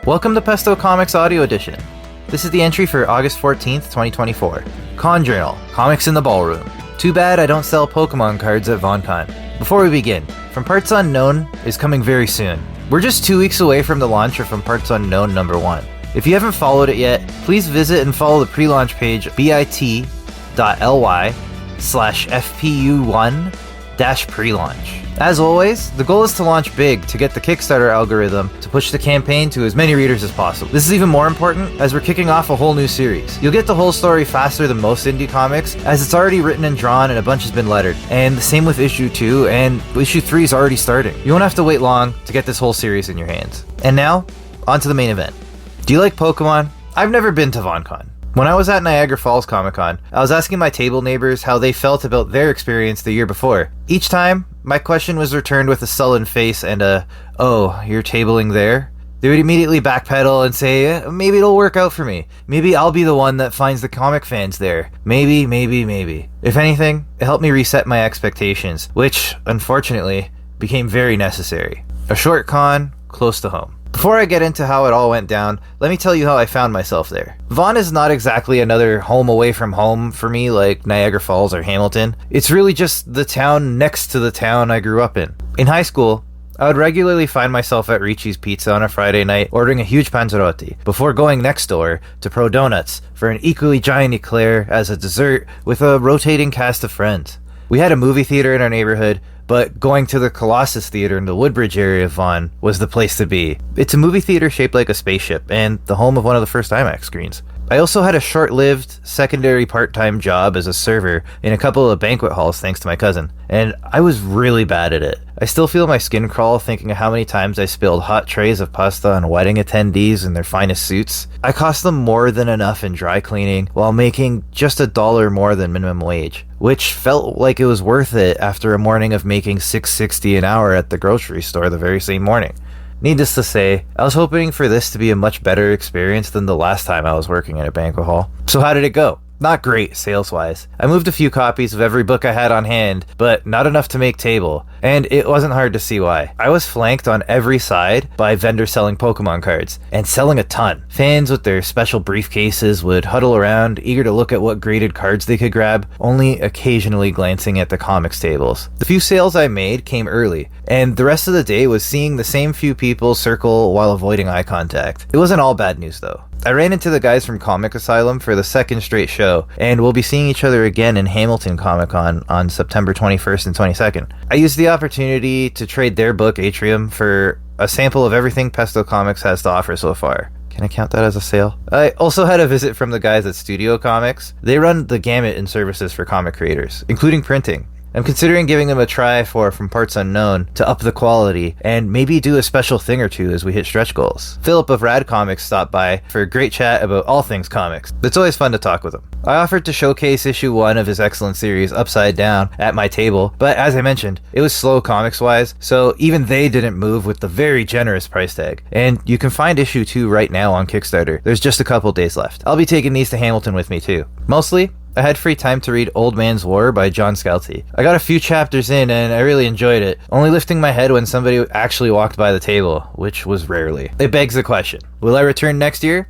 Welcome to Pesto Comics Audio Edition. This is the entry for August 14th, 2024. Con Journal, Comics in the Ballroom. Too bad I don't sell Pokemon cards at VonCon. Before we begin, From Parts Unknown is coming very soon. We're just 2 weeks away from the launch of From Parts Unknown #1. If you haven't followed it yet, please visit and follow the pre-launch page bit.ly/FPU1-prelaunch. As always, the goal is to launch big to get the Kickstarter algorithm to push the campaign to as many readers as possible. This is even more important as we're kicking off a whole new series. You'll get the whole story faster than most indie comics, as it's already written and drawn and a bunch has been lettered. And the same with issue 2, and issue 3 is already starting. You won't have to wait long to get this whole series in your hands. And now, on to the main event. Do you like Pokemon? I've never been to VonCon. When I was at Niagara Falls Comic Con, I was asking my table neighbors how they felt about their experience the year before. Each time, my question was returned with a sullen face and a, "Oh, you're tabling there?" They would immediately backpedal and say, "Maybe it'll work out for me. Maybe I'll be the one that finds the comic fans there. Maybe. If anything, it helped me reset my expectations, which, unfortunately, became very necessary. A short con, close to home. Before I get into how it all went down, let me tell you how I found myself there. Vaughn is not exactly another home away from home for me like Niagara Falls or Hamilton. It's really just the town next to the town I grew up in. In high school, I would regularly find myself at Ricci's Pizza on a Friday night ordering a huge panzerotti before going next door to Pro Donuts for an equally giant eclair as a dessert with a rotating cast of friends. We had a movie theater in our neighborhood, but going to the Colossus Theater in the Woodbridge area of Vaughan was the place to be. It's a movie theater shaped like a spaceship, and the home of one of the first IMAX screens. I also had a short-lived, secondary part-time job as a server in a couple of banquet halls thanks to my cousin, and I was really bad at it. I still feel my skin crawl thinking of how many times I spilled hot trays of pasta on wedding attendees in their finest suits. I cost them more than enough in dry cleaning while making just $1 more than minimum wage, which felt like it was worth it after a morning of making $6.60 an hour at the grocery store the very same morning. Needless to say, I was hoping for this to be a much better experience than the last time I was working at a banquet hall. So how did it go? Not great, sales-wise. I moved a few copies of every book I had on hand, but not enough to make table, and it wasn't hard to see why. I was flanked on every side by vendors selling Pokemon cards, and selling a ton. Fans with their special briefcases would huddle around, eager to look at what graded cards they could grab, only occasionally glancing at the comics tables. The few sales I made came early, and the rest of the day was seeing the same few people circle while avoiding eye contact. It wasn't all bad news, though. I ran into the guys from Comic Asylum for the second straight show, and we'll be seeing each other again in Hamilton Comic Con on September 21st and 22nd. I used the opportunity to trade their book, Atrium, for a sample of everything Pesto Comics has to offer so far. Can I count that as a sale? I also had a visit from the guys at Studio Comics. They run the gamut in services for comic creators, including printing. I'm considering giving them a try for From Parts Unknown to up the quality and maybe do a special thing or two as we hit stretch goals. Philip of Rad Comics stopped by for a great chat about all things comics. It's always fun to talk with him. I offered to showcase issue 1 of his excellent series, Upside Down, at my table, but as I mentioned, it was slow comics-wise, so even they didn't move with the very generous price tag. And you can find issue 2 right now on Kickstarter. There's just a couple days left. I'll be taking these to Hamilton with me too. Mostly, I had free time to read Old Man's War by John Scalzi. I got a few chapters in and I really enjoyed it, only lifting my head when somebody actually walked by the table, which was rarely. It begs the question, will I return next year?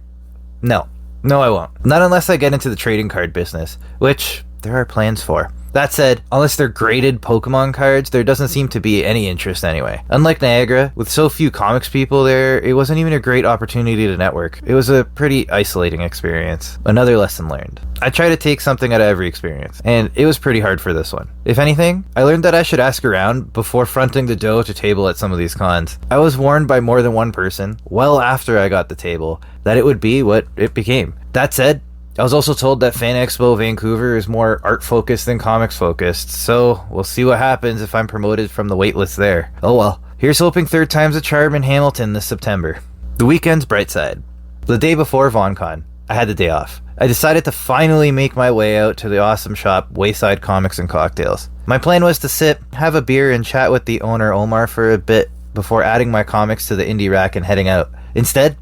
No, I won't. Not unless I get into the trading card business, which there are plans for. That said, unless they're graded Pokemon cards, there doesn't seem to be any interest anyway. Unlike Niagara, with so few comics people there, it wasn't even a great opportunity to network. It was a pretty isolating experience. Another lesson learned. I try to take something out of every experience, and it was pretty hard for this one. If anything, I learned that I should ask around before fronting the dough to table at some of these cons. I was warned by more than one person, well after I got the table, that it would be what it became. That said, I was also told that Fan Expo Vancouver is more art-focused than comics-focused, so we'll see what happens if I'm promoted from the waitlist there. Oh well. Here's hoping third time's a charm in Hamilton this September. The weekend's bright side. The day before VonCon, I had the day off. I decided to finally make my way out to the awesome shop Wayside Comics and Cocktails. My plan was to sit, have a beer, and chat with the owner Omar for a bit before adding my comics to the indie rack and heading out. Instead,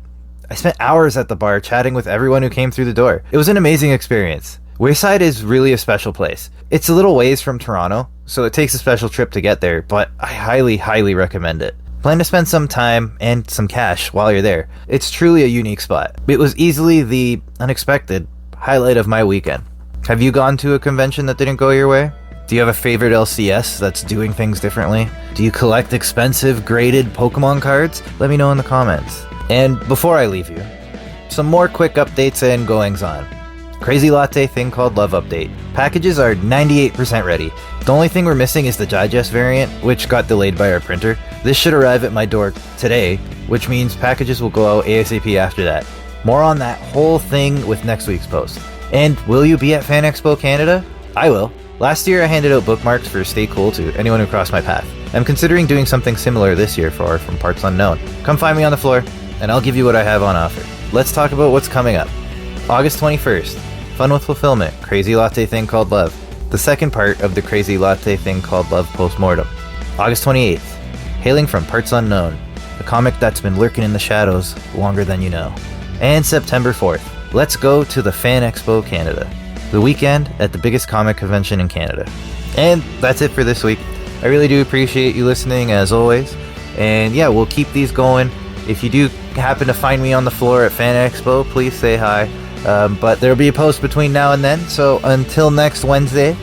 I spent hours at the bar chatting with everyone who came through the door. It was an amazing experience. Wayside is really a special place. It's a little ways from Toronto, so it takes a special trip to get there, but I highly recommend it. Plan to spend some time and some cash while you're there. It's truly a unique spot. It was easily the unexpected highlight of my weekend. Have you gone to a convention that didn't go your way? Do you have a favorite LCS that's doing things differently? Do you collect expensive graded Pokemon cards? Let me know in the comments. And before I leave you, some more quick updates and goings on. Crazy Latte Thing Called Love update. Packages are 98% ready. The only thing we're missing is the digest variant, which got delayed by our printer. This should arrive at my door today, which means packages will go out ASAP after that. More on that whole thing with next week's post. And will you be at Fan Expo Canada? I will. Last year I handed out bookmarks for Stay Cool to anyone who crossed my path. I'm considering doing something similar this year for From Parts Unknown. Come find me on the floor, and I'll give you what I have on offer. Let's talk about what's coming up. August 21st, Fun with Fulfillment, Crazy Latte Thing Called Love. The second part of the Crazy Latte Thing Called Love postmortem. August 28th, Hailing from Parts Unknown, a comic that's been lurking in the shadows longer than you know. And September 4th, let's go to the Fan Expo Canada, the weekend at the biggest comic convention in Canada. And that's it for this week. I really do appreciate you listening as always. And yeah, we'll keep these going. If you do happen to find me on the floor at Fan Expo, please say hi. But there'll be a post between now and then. So until next Wednesday,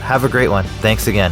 have a great one. Thanks again.